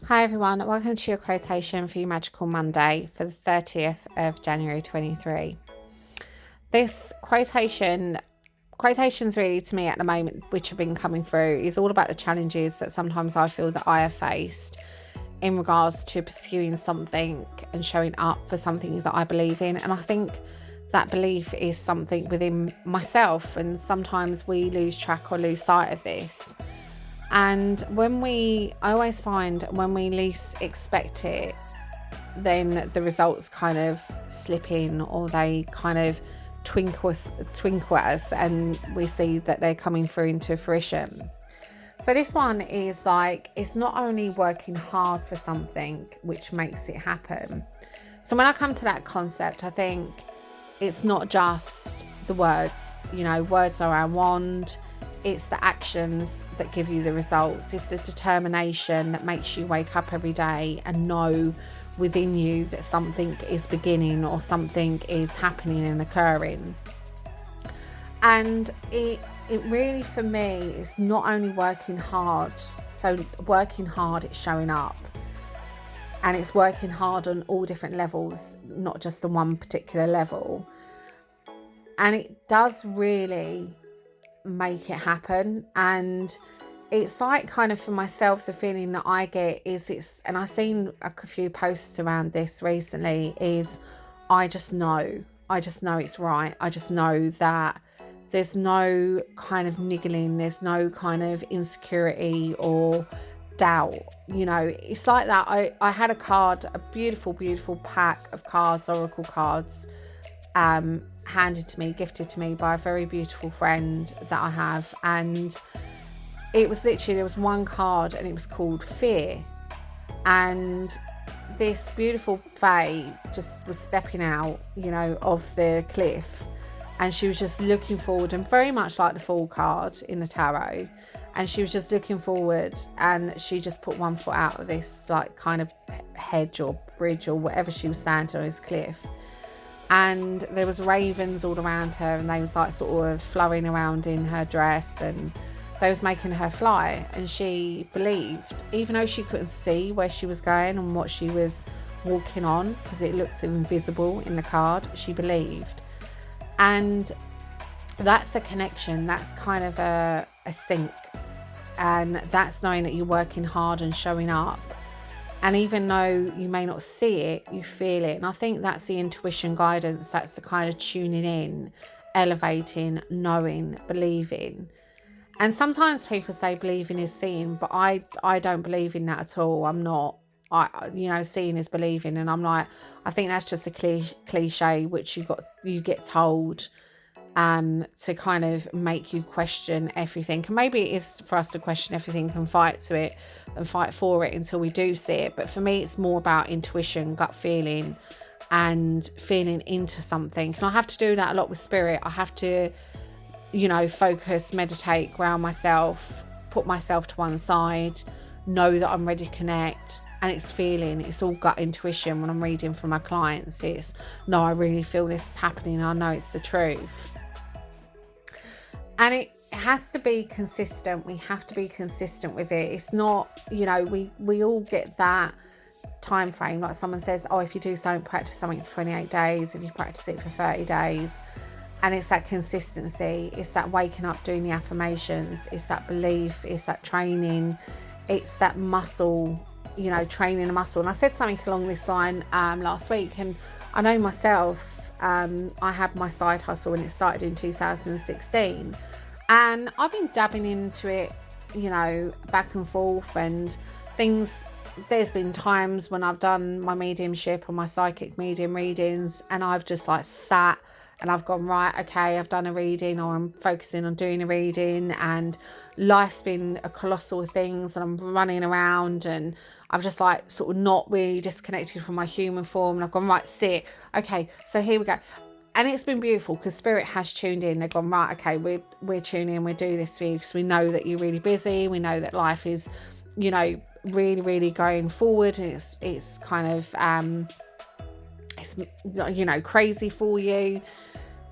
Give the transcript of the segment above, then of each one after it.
Hi everyone, welcome to your quotation for your Magical Monday for the 30th of January 23. This quotations really to me at the moment, which have been coming through, is all about the challenges that sometimes I feel that I have faced in regards to pursuing something and showing up for something that I believe in. And I think that belief is something within myself, and sometimes we lose track or lose sight of this. And I always find when we least expect it, then the results kind of slip in, or they kind of twinkle at us, and we see that they're coming through into fruition. So this one is like, it's not only working hard for something which makes it happen. So when I come to that concept, I think it's not just the words. Words are our wand. It's the actions that give you the results. It's the determination that makes you wake up every day and know within you that something is beginning or something is happening and occurring. And it really, for me, is not only working hard. So working hard, it's showing up. And it's working hard on all different levels, not just on one particular level. And it does really make it happen. And it's like, kind of for myself, the feeling that I get is and I've seen a few posts around this recently, is I just know it's right. I just know that there's no kind of niggling, there's no kind of insecurity or doubt. It's like that. I had a beautiful pack of cards, oracle cards, gifted to me by a very beautiful friend that I have. And it was literally, there was one card and it was called Fear. And this beautiful fae just was stepping out, of the cliff. And she was just looking forward, and very much like the Fool card in the tarot. And she was just looking forward, and she just put one foot out of this like kind of hedge or bridge or whatever she was standing on, this cliff. And there was ravens all around her, and they was like sort of flowing around in her dress, and they was making her fly. And she believed, even though she couldn't see where she was going and what she was walking on, because it looked invisible in the card, she believed. And that's a connection, that's kind of a sync, and that's knowing that you're working hard and showing up. And even though you may not see it, you feel it. And I think that's the intuition guidance. That's the kind of tuning in, elevating, knowing, believing. And sometimes people say believing is seeing, but I don't believe in that at all. I'm not. Seeing is believing. And I'm like, I think that's just a cliche which you get told to kind of make you question everything. And maybe it is for us to question everything and fight to it and fight for it until we do see it. But for me, it's more about intuition, gut feeling, and feeling into something. And I have to do that a lot with spirit. I have to, focus, meditate, ground myself, put myself to one side, know that I'm ready to connect. And it's feeling, it's all gut intuition. When I'm reading for my clients, it's, no, I really feel this is happening. I know it's the truth. And it has to be consistent. We have to be consistent with it. It's not, we all get that time frame. Like someone says, oh, if you do something, practice something for 28 days, if you practice it for 30 days. And it's that consistency. It's that waking up, doing the affirmations. It's that belief. It's that training. It's that muscle, training a muscle. And I said something along this line last week. And I know myself, I had my side hustle and it started in 2016. And I've been dabbing into it, back and forth and things. There's been times when I've done my mediumship or my psychic medium readings, and I've just like sat and I've gone, right, okay, I've done a reading, or I'm focusing on doing a reading, and life's been a colossal things, and I'm running around, and I've just like sort of not really disconnected from my human form, and I've gone, right, sit, okay, so here we go. And it's been beautiful because spirit has tuned in. They've gone, right, okay, we're tuning in, we do this for you because we know that you're really busy, we know that life is, really, really going forward, and it's kind of it's crazy for you.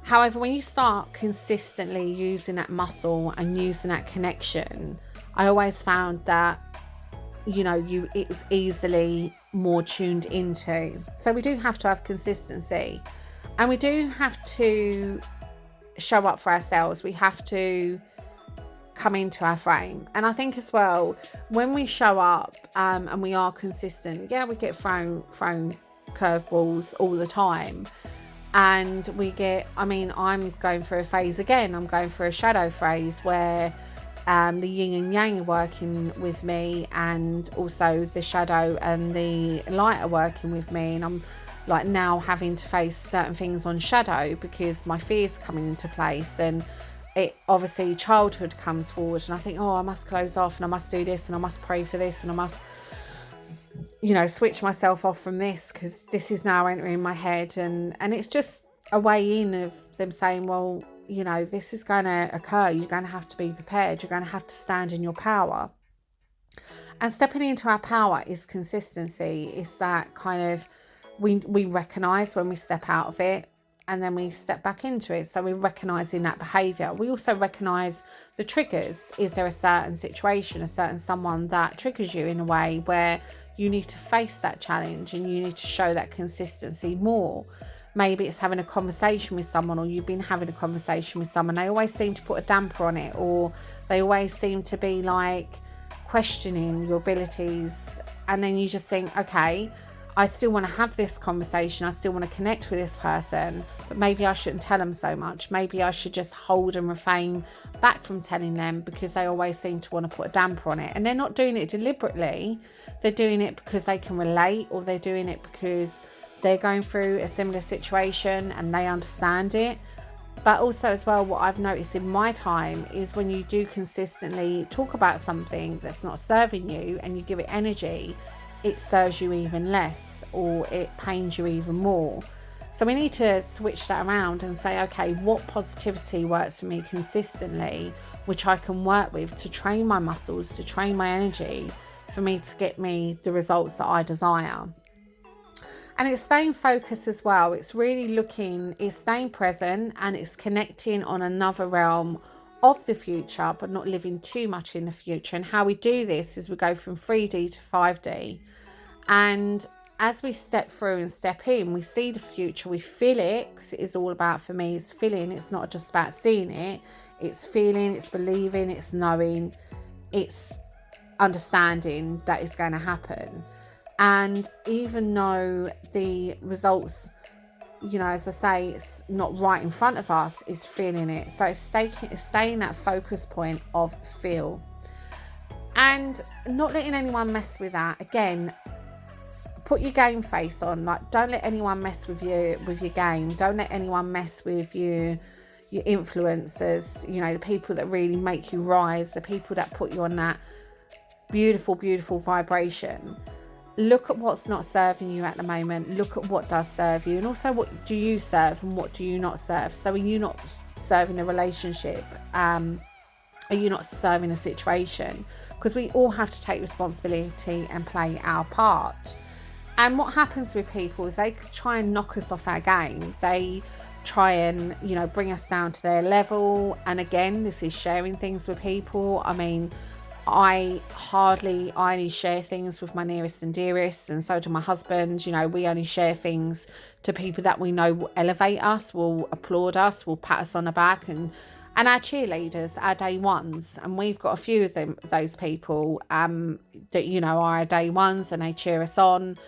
However, when you start consistently using that muscle and using that connection, I always found that it was easily more tuned into. So we do have to have consistency, and we do have to show up for ourselves. We have to come into our frame. And I think as well, when we show up and we are consistent, we get thrown curveballs all the time, and I'm going through a phase again. I'm going through a shadow phase where the yin and yang are working with me, and also the shadow and the light are working with me, and I'm like now having to face certain things on shadow because my fear's coming into place. And it obviously, childhood comes forward, and I think, I must close off, and I must do this, and I must pray for this, and I must switch myself off from this because this is now entering my head. And it's just a way in of them saying, well, this is going to occur. You're going to have to be prepared. You're going to have to stand in your power. And stepping into our power is consistency. It's that kind of, we recognize when we step out of it, and then we step back into it. So we're recognizing that behavior. We also recognize the triggers. Is there a certain situation, a certain someone that triggers you in a way where you need to face that challenge and you need to show that consistency more? Maybe it's having a conversation with someone, or you've been having a conversation with someone. They always seem to put a damper on it, or they always seem to be like questioning your abilities. And then you just think, okay, I still want to have this conversation. I still want to connect with this person, but maybe I shouldn't tell them so much. Maybe I should just hold and refrain back from telling them because they always seem to want to put a damper on it. And they're not doing it deliberately. They're doing it because they can relate, or they're doing it because they're going through a similar situation and they understand it. But also as well, what I've noticed in my time is when you do consistently talk about something that's not serving you and you give it energy, it serves you even less, or it pains you even more. So we need to switch that around and say, okay, what positivity works for me consistently, which I can work with to train my muscles, to train my energy, for me to get me the results that I desire. And it's staying focused as well. It's really it's staying present, and it's connecting on another realm of the future, but not living too much in the future. And how we do this is we go from 3D to 5D. And as we step through and step in, we see the future, we feel it, because it is all about, for me, it's feeling. It's not just about seeing it. It's feeling, it's believing, it's knowing, it's understanding that it's going to happen. And even though the results, as I say, it's not right in front of us, it's feeling it. So it's staying that focus point of feel, and not letting anyone mess with that. Again, put your game face on. Like, don't let anyone mess with your game. Don't let anyone mess with your influencers, the people that really make you rise, the people that put you on that beautiful, beautiful vibration. Look at what's not serving you at the moment. Look at what does serve you, and also what do you serve and what do you not serve. So are you not serving a relationship? Are you not serving a situation? Because we all have to take responsibility and play our part. And what happens with people is they try and knock us off our game. They try and, bring us down to their level. And again, this is sharing things with people. I mean, I only share things with my nearest and dearest, and so do my husband. We only share things to people that we know will elevate us, will applaud us, will pat us on the back, and our cheerleaders, our day ones. And we've got a few of those people that are our day ones, and they cheer us on.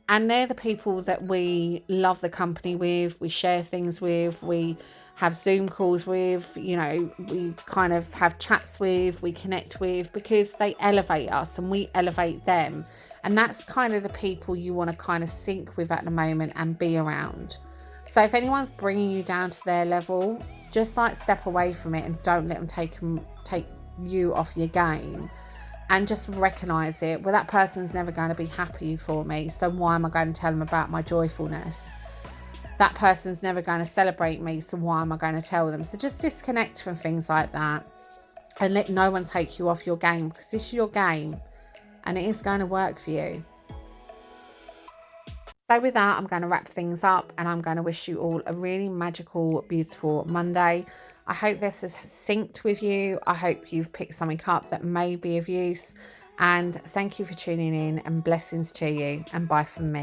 And they're the people that we love the company with, we share things with, we have Zoom calls with, we kind of have chats with, we connect with, because they elevate us and we elevate them. And that's kind of the people you want to kind of sync with at the moment and be around. So if anyone's bringing you down to their level, just step away from it and don't let them take you off your game. And just recognize it. Well, that person's never going to be happy for me, so why am I going to tell them about my joyfulness? That person's never going to celebrate me, so why am I going to tell them? So just disconnect from things like that and let no one take you off your game, because this is your game and it is going to work for you. So with that, I'm going to wrap things up, and I'm going to wish you all a really magical, beautiful Monday. I hope this has synced with you. I hope you've picked something up that may be of use. And thank you for tuning in, and blessings to you, and bye from me.